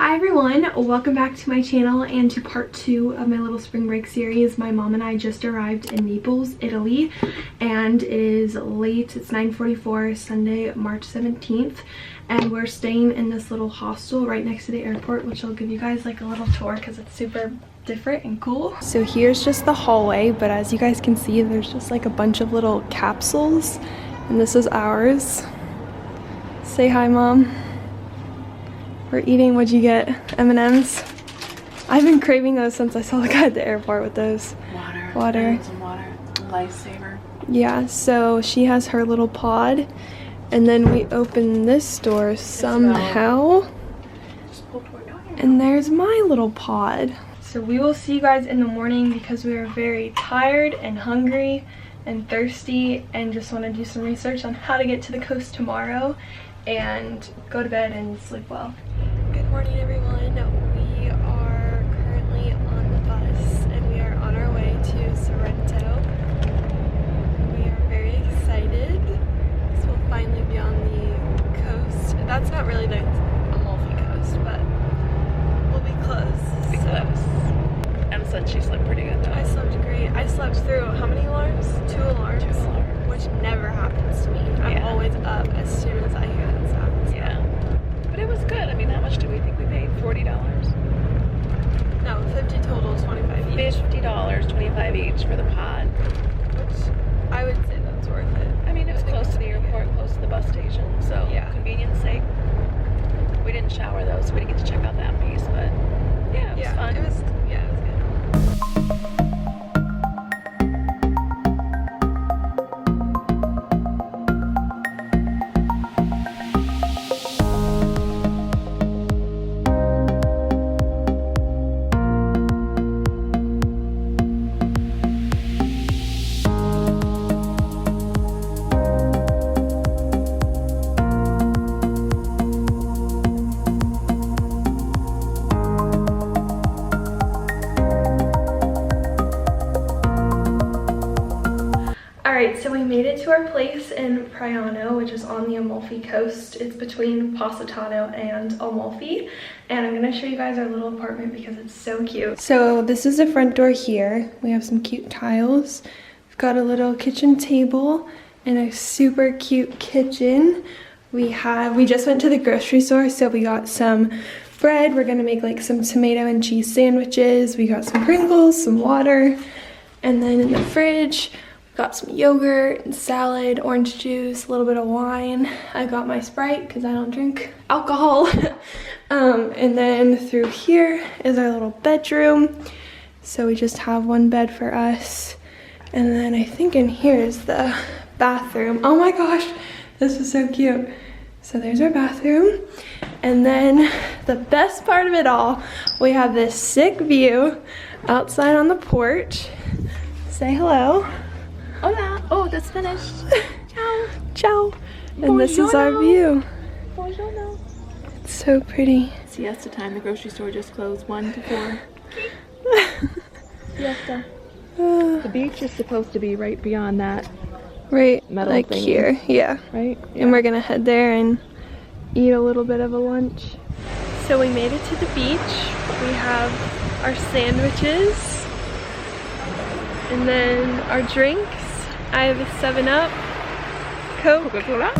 Hi everyone, welcome back to my channel and to part 2 of my little spring break series. My mom and I just arrived in Naples, Italy, and it is late. It's 9:44, Sunday, March 17th, and we're staying in this little hostel right next to the airport, which I'll give you guys like a little tour because it's super different and cool. So here's just the hallway, but as you guys can see, there's just like a bunch of little capsules, and this is ours. Say hi, Mom. We're eating, what'd you get? M&Ms? I've been craving those since I saw the guy at the airport with those. Water. Some water. Lifesaver. Yeah, so she has her little pod, and then we open this door somehow, and there's my little pod. So we will see you guys in the morning because we are very tired and hungry and thirsty and just want to do some research on how to get to the coast tomorrow and go to bed and sleep well. Good morning everyone. We are currently on the bus and we are on our way to Sorrento. We are very excited because we'll finally be on the coast. That's not really the Amalfi Coast, but we'll be close. Be close. Em said she slept pretty good though. I slept great. I slept through how many alarms? 2 alarms? 2 alarms. Which never happens to me. I'm always up as soon as I hear that sound. So. Yeah. But it was good. I mean, how much do we think we paid? $40? No, 50 total, 25 each. $50, 25 each for the pod. Which I would say that's worth it. I mean, it was close to the airport, close to the bus station, so convenience sake. We didn't shower though, so we didn't get to check out that piece, but yeah, it was fun. It was good. Alright, so we made it to our place in Priano, which is on the Amalfi Coast. It's between Positano and Amalfi, and I'm going to show you guys our little apartment because it's so cute. So this is the front door here. We have some cute tiles. We've got a little kitchen table and a super cute kitchen. We just went to the grocery store, so we got some bread. We're going to make like some tomato and cheese sandwiches. We got some Pringles, some water, and then in the fridge got some yogurt and salad, orange juice, a little bit of wine. I got my Sprite because I don't drink alcohol. And then through here is our little bedroom. So we just have one bed for us. And then I think in here is the bathroom. Oh my gosh, this is so cute. So there's our bathroom. And then the best part of it all, we have this sick view outside on the porch. Say hello. Hola. Oh, that's finished. Ciao. Ciao. And this is our view. Buongiorno. It's so pretty. Siesta time. The grocery store just closed 1 to 4. Siesta. The beach is supposed to be right beyond that. Right, metal like thingy. here. Yeah. Right? Yeah. And we're gonna head there and eat a little bit of a lunch. So we made it to the beach. We have our sandwiches. And then our drinks. I have a 7-Up, Coke, Coca-Cola.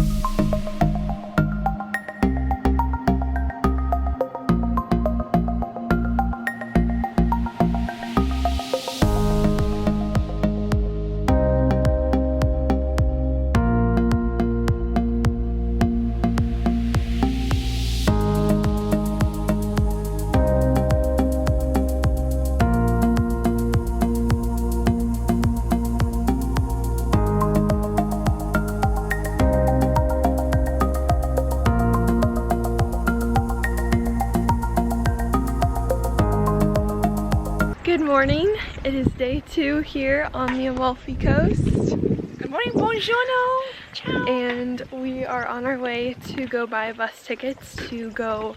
Good morning. It is day 2 here on the Amalfi Coast. Good morning, buongiorno. Ciao. And we are on our way to go buy bus tickets to go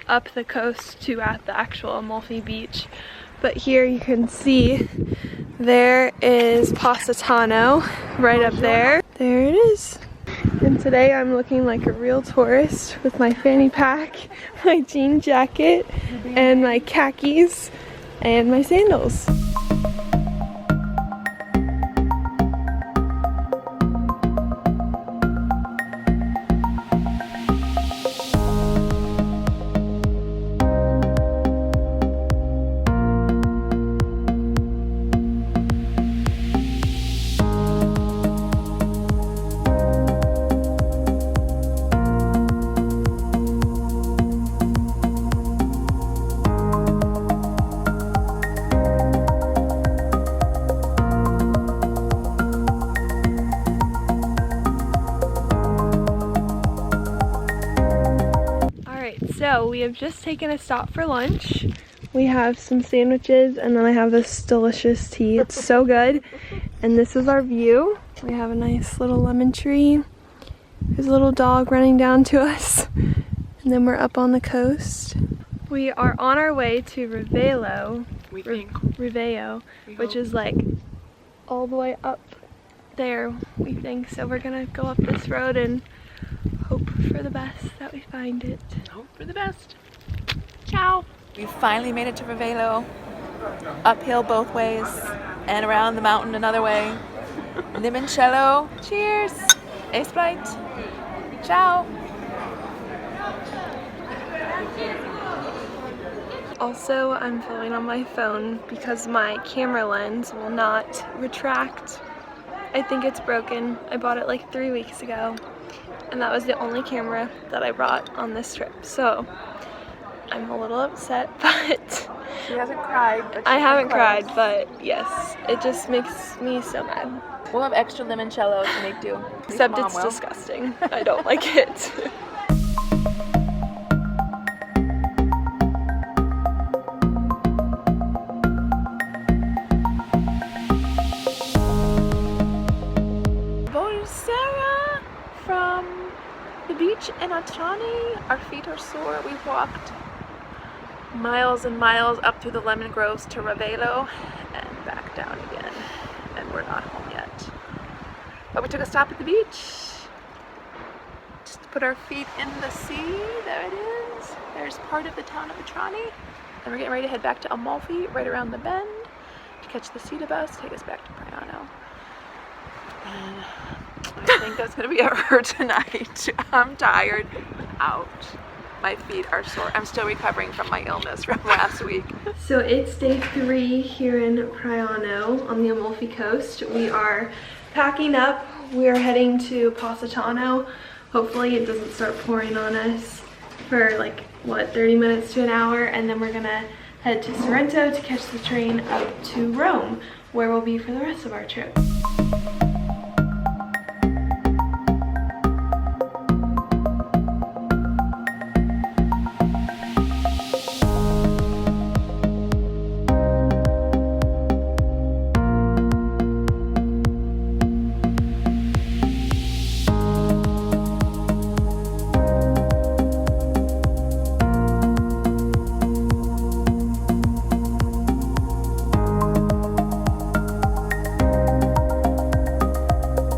up the coast to at the actual Amalfi beach. But here you can see there is Positano right up there. There it is. And And today I'm looking like a real tourist with my fanny pack, my jean jacket, and my khakis, and my sandals. So we have just taken a stop for lunch. We have some sandwiches and then I have this delicious tea. It's so good. And this is our view. We have a nice little lemon tree. There's a little dog running down to us. And then we're up on the coast. We are on our way to Rivelo, which is like all the way up there, we think. So we're gonna go up this road and hope for the best that we find it. Hope for the best. Ciao. We finally made it to Rivelo. Uphill both ways and around the mountain another way. Limoncello. Cheers. A Sprite. Ciao. Also, I'm filming on my phone because my camera lens will not retract. I think it's broken. I bought it like 3 weeks ago. And that was the only camera that I brought on this trip. So I'm a little upset, but She hasn't cried, but I haven't cried, but yes, it just makes me so mad. We'll have extra limoncello to make do. Except it's disgusting. I don't like it. From the beach in Atrani. Our feet are sore. We've walked miles and miles up through the lemon groves to Rivelo and back down again, and we're not home yet. But we took a stop at the beach just to put our feet in the sea. There it is. There's part of the town of Atrani, and we're getting ready to head back to Amalfi right around the bend to catch the Cita bus, take us back to Praiano. And I think that's gonna be it for tonight. I'm tired. Ouch. My feet are sore. I'm still recovering from my illness from last week. So it's day 3 here in Praiano on the Amalfi Coast. We are packing up. We are heading to Positano. Hopefully it doesn't start pouring on us for like, what, 30 minutes to an hour, and then we're gonna head to Sorrento to catch the train up to Rome, where we'll be for the rest of our trip.